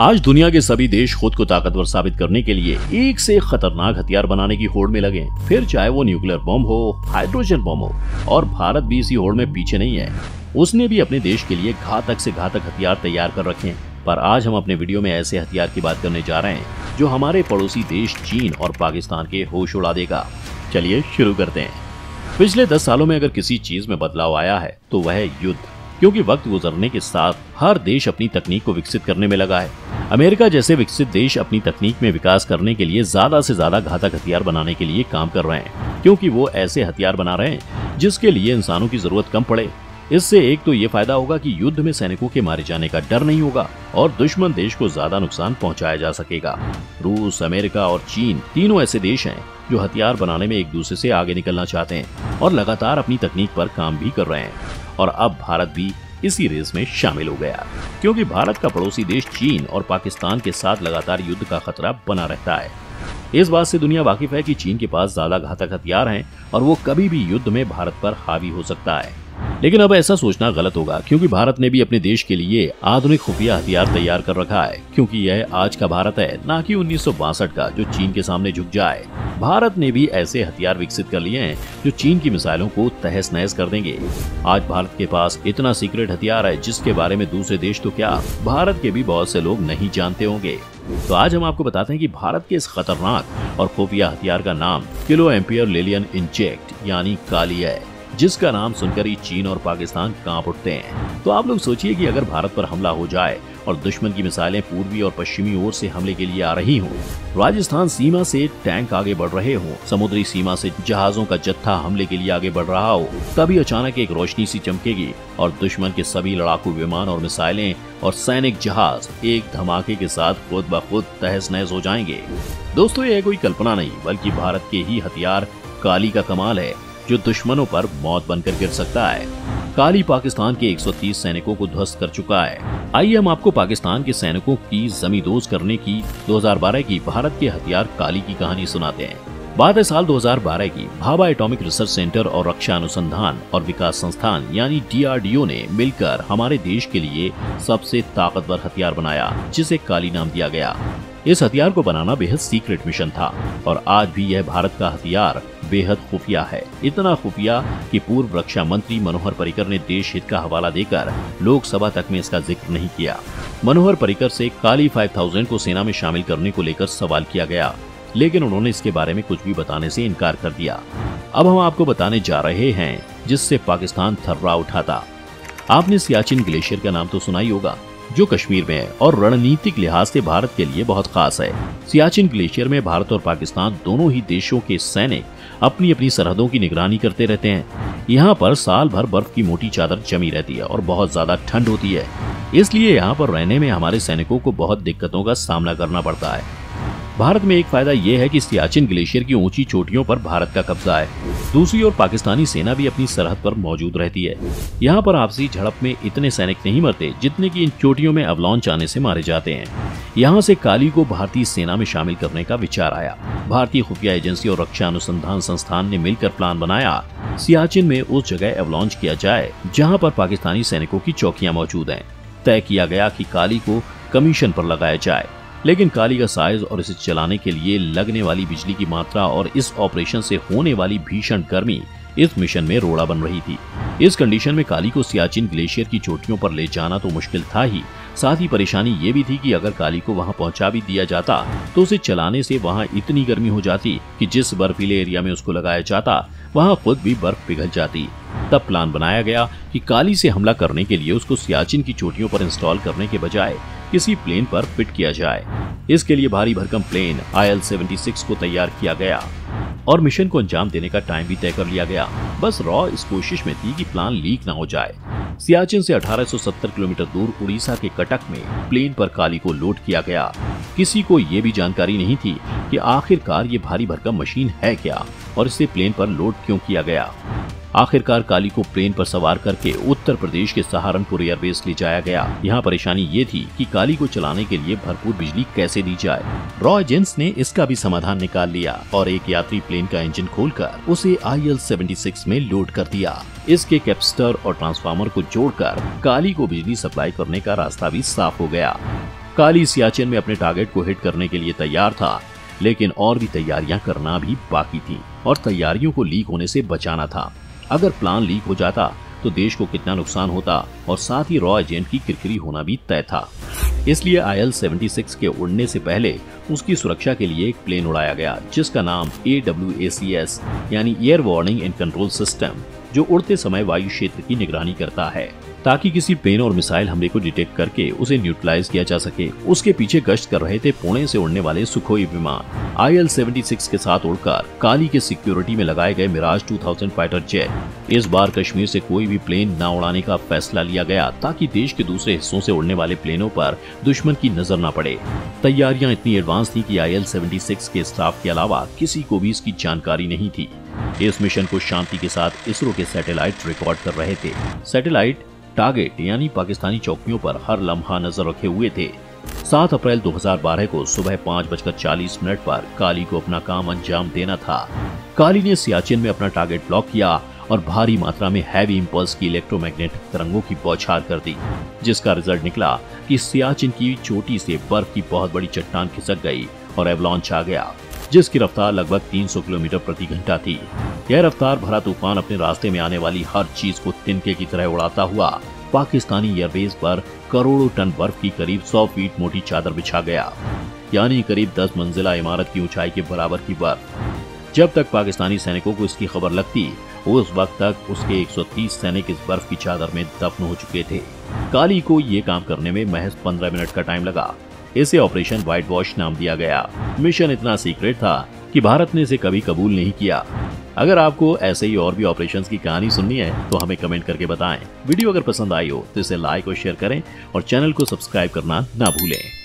आज दुनिया के सभी देश खुद को ताकतवर साबित करने के लिए एक से एक खतरनाक हथियार बनाने की होड़ में लगे हैं। फिर चाहे वो न्यूक्लियर बम हो, हाइड्रोजन बम हो, और भारत भी इसी होड़ में पीछे नहीं है। उसने भी अपने देश के लिए घातक से घातक हथियार तैयार कर रखे हैं। पर आज हम अपने वीडियो में ऐसे हथियार की बात करने जा रहे हैं जो हमारे पड़ोसी देश चीन और पाकिस्तान के होश उड़ा देगा। चलिए शुरू करते हैं। पिछले 10 सालों में अगर किसी चीज में बदलाव आया है तो वह है युद्ध, क्योंकि वक्त गुजरने के साथ हर देश अपनी तकनीक को विकसित करने में लगा है। अमेरिका जैसे विकसित देश अपनी तकनीक में विकास करने के लिए ज्यादा से ज्यादा घातक हथियार बनाने के लिए काम कर रहे हैं, क्योंकि वो ऐसे हथियार बना रहे हैं जिसके लिए इंसानों की जरूरत कम पड़े। इससे एक तो ये फायदा होगा कि युद्ध में सैनिकों के मारे जाने का डर नहीं होगा और दुश्मन देश को ज्यादा नुकसान पहुंचाया जा सकेगा। रूस, अमेरिका और चीन तीनों ऐसे देश हैं जो हथियार बनाने में एक दूसरे से आगे निकलना चाहते हैं और लगातार अपनी तकनीक पर काम भी कर रहे हैं। और अब भारत भी इसी रेस में शामिल हो गया, क्योंकि भारत का पड़ोसी देश चीन और पाकिस्तान के साथ लगातार युद्ध का खतरा बना रहता है। इस बात से दुनिया वाकिफ है कि चीन के पास ज्यादा घातक हथियार हैं और वो कभी भी युद्ध में भारत पर हावी हो सकता है। लेकिन अब ऐसा सोचना गलत होगा, क्योंकि भारत ने भी अपने देश के लिए आधुनिक खुफिया हथियार तैयार कर रखा है, क्योंकि यह आज का भारत है, ना कि 1962 का जो चीन के सामने झुक जाए। भारत ने भी ऐसे हथियार विकसित कर लिए हैं जो चीन की मिसाइलों को तहस नहस कर देंगे। आज भारत के पास इतना सीक्रेट हथियार है जिसके बारे में दूसरे देश तो क्या, भारत के भी बहुत से लोग नहीं जानते होंगे। तो आज हम आपको बताते हैं कि भारत के इस खतरनाक और खुफिया हथियार का नाम किलो एम्पियर लिलियन इंजेक्ट यानी काली है, जिसका नाम सुनकर ही चीन और पाकिस्तान कांप उठते हैं। तो आप लोग सोचिए कि अगर भारत पर हमला हो जाए और दुश्मन की मिसाइलें पूर्वी और पश्चिमी ओर से हमले के लिए आ रही हों, राजस्थान सीमा से टैंक आगे बढ़ रहे हों, समुद्री सीमा से जहाजों का जत्था हमले के लिए आगे बढ़ रहा हो, तभी अचानक एक रोशनी सी चमकेगी और दुश्मन के सभी लड़ाकू विमान और मिसाइलें और सैनिक जहाज एक धमाके के साथ खुद ब खुद तहस नहस हो जाएंगे। दोस्तों, यह कोई कल्पना नहीं बल्कि भारत के ही हथियार काली का कमाल है, जो दुश्मनों पर मौत बनकर गिर सकता है। काली पाकिस्तान के 130 सैनिकों को ध्वस्त कर चुका है। आइए हम आपको पाकिस्तान के सैनिकों की जमींदोज करने की 2012 की भारत के हथियार काली की कहानी सुनाते हैं। बात है साल 2012 की। भाभा एटॉमिक रिसर्च सेंटर और रक्षा अनुसंधान और विकास संस्थान यानी DRDO ने मिलकर हमारे देश के लिए सबसे ताकतवर हथियार बनाया, जिसे काली नाम दिया गया। इस हथियार को बनाना बेहद सीक्रेट मिशन था और आज भी यह भारत का हथियार बेहद खुफिया है। इतना खुफिया कि पूर्व रक्षा मंत्री मनोहर पर्रिकर ने देश हित का हवाला देकर लोकसभा तक में इसका जिक्र नहीं किया। मनोहर पर्रिकर से काली 5000 को सेना में शामिल करने को लेकर सवाल किया गया, लेकिन उन्होंने इसके बारे में कुछ भी बताने से इनकार कर दिया। अब हम आपको बताने जा रहे हैं जिससे पाकिस्तान थर्रा उठा था। आपने सियाचिन ग्लेशियर का नाम तो सुना ही होगा, जो कश्मीर में है और रणनीतिक लिहाज से भारत के लिए बहुत खास है। सियाचिन ग्लेशियर में भारत और पाकिस्तान दोनों ही देशों के सैनिक अपनी अपनी सरहदों की निगरानी करते रहते हैं। यहाँ पर साल भर बर्फ की मोटी चादर जमी रहती है और बहुत ज्यादा ठंड होती है, इसलिए यहाँ पर रहने में हमारे सैनिकों को बहुत दिक्कतों का सामना करना पड़ता है। भारत में एक फायदा यह है कि सियाचिन ग्लेशियर की ऊंची चोटियों पर भारत का कब्जा है। दूसरी ओर पाकिस्तानी सेना भी अपनी सरहद पर मौजूद रहती है। यहाँ पर आपसी झड़प में इतने सैनिक नहीं मरते जितने कि इन चोटियों में अवलॉन्च आने से मारे जाते हैं। यहाँ से काली को भारतीय सेना में शामिल करने का विचार आया। भारतीय खुफिया एजेंसी और रक्षा अनुसंधान संस्थान ने मिलकर प्लान बनाया, सियाचिन में उस जगह अवलॉन्च किया जाए जहाँ पर पाकिस्तानी सैनिकों की चौकियां मौजूद हैं। तय किया गया कि काली को कमीशन पर लगाया जाए, लेकिन काली का साइज और इसे चलाने के लिए लगने वाली बिजली की मात्रा और इस ऑपरेशन से होने वाली भीषण गर्मी इस मिशन में रोड़ा बन रही थी। इस कंडीशन में काली को सियाचिन ग्लेशियर की चोटियों पर ले जाना तो मुश्किल था ही, साथ ही परेशानी ये भी थी कि अगर काली को वहां पहुंचा भी दिया जाता तो उसे चलाने से वहां इतनी गर्मी हो जाती कि जिस बर्फीले एरिया में उसको लगाया जाता वहां खुद भी बर्फ पिघल जाती। तब प्लान बनाया गया कि काली से हमला करने के लिए उसको सियाचिन की चोटियों पर इंस्टॉल करने के बजाय किसी प्लेन पर फिट किया जाए। इसके लिए भारी भरकम प्लेन IL-76 को तैयार किया गया और मिशन को अंजाम देने का टाइम भी तय कर लिया गया। बस रॉ इस कोशिश में थी कि प्लान लीक ना हो जाए। सियाचिन से 1870 किलोमीटर दूर उड़ीसा के कटक में प्लेन पर काली को लोड किया गया। किसी को ये भी जानकारी नहीं थी कि आखिरकार ये भारी भरकम मशीन है क्या और इसे प्लेन पर लोड क्यों किया गया। आखिरकार काली को प्लेन पर सवार करके उत्तर प्रदेश के सहारनपुर एयरबेस ले जाया गया। यहाँ परेशानी ये थी कि काली को चलाने के लिए भरपूर बिजली कैसे दी जाए। रॉ एजेंट्स ने इसका भी समाधान निकाल लिया और एक यात्री प्लेन का इंजन खोलकर उसे IL-76 में लोड कर दिया। इसके कैपेसिटर और ट्रांसफार्मर को जोड़कर काली को बिजली सप्लाई करने का रास्ता भी साफ हो गया। काली सियाचिन में अपने टारगेट को हिट करने के लिए तैयार था, लेकिन और भी तैयारियां करना भी बाकी थी और तैयारियों को लीक होने से बचाना था। अगर प्लान लीक हो जाता तो देश को कितना नुकसान होता और साथ ही रॉ एजेंट की किरकिरी होना भी तय था। इसलिए IL-76 के उड़ने से पहले उसकी सुरक्षा के लिए एक प्लेन उड़ाया गया, जिसका नाम AWACS यानी air warning and control system, जो उड़ते समय वायु क्षेत्र की निगरानी करता है ताकि किसी प्लेन और मिसाइल हमले को डिटेक्ट करके उसे न्यूट्रलाइज किया जा सके। उसके पीछे गश्त कर रहे थे पुणे से उड़ने वाले सुखोई विमान। IL-76 के साथ उड़कर काली के सिक्योरिटी में लगाए गए मिराज 2000 फाइटर जेट। इस बार कश्मीर से कोई भी प्लेन न उड़ाने का फैसला लिया गया ताकि देश के दूसरे हिस्सों से उड़ने वाले प्लेनों पर दुश्मन की नजर न पड़े। तैयारियां इतनी एडवांस थी कि IL-76 के स्टाफ के अलावा किसी को भी इसकी जानकारी नहीं थी। इस मिशन को शांति के साथ इसरो के सैटेलाइट रिकॉर्ड कर रहे थे। सैटेलाइट टारगेट यानी पाकिस्तानी चौकियों पर हर लम्हा नजर रखे हुए थे। 7 अप्रैल 2012 को सुबह 5:40 पर काली को अपना काम अंजाम देना था। काली ने सियाचिन में अपना टारगेट ब्लॉक किया और भारी मात्रा में हैवी इंपल्स की इलेक्ट्रोमैग्नेटिक तरंगों की बौछार कर दी, जिसका रिजल्ट निकला कि सियाचिन की चोटी से बर्फ की बहुत बड़ी चट्टान खिसक गई और एवलांच आ गया, जिसकी रफ्तार लगभग 300 किलोमीटर प्रति घंटा थी। यह रफ्तार भरा तूफान अपने रास्ते में आने वाली हर चीज को तिनके की तरह उड़ाता हुआ पाकिस्तानी एयरबेस पर करोड़ों टन बर्फ की करीब 100 फीट मोटी चादर बिछा गया, यानी करीब 10 मंजिला इमारत की ऊंचाई के बराबर की बर्फ। जब तक पाकिस्तानी सैनिकों को इसकी खबर लगती, उस वक्त तक उसके 130 सैनिक इस बर्फ की चादर में दफन हो चुके थे। काली को ये काम करने में महज 15 मिनट का टाइम लगा। इसे ऑपरेशन व्हाइट वॉश नाम दिया गया। मिशन इतना सीक्रेट था कि भारत ने इसे कभी कबूल नहीं किया। अगर आपको ऐसे ही और भी ऑपरेशंस की कहानी सुननी है तो हमें कमेंट करके बताएं। वीडियो अगर पसंद आई हो तो इसे लाइक और शेयर करें और चैनल को सब्सक्राइब करना ना भूलें।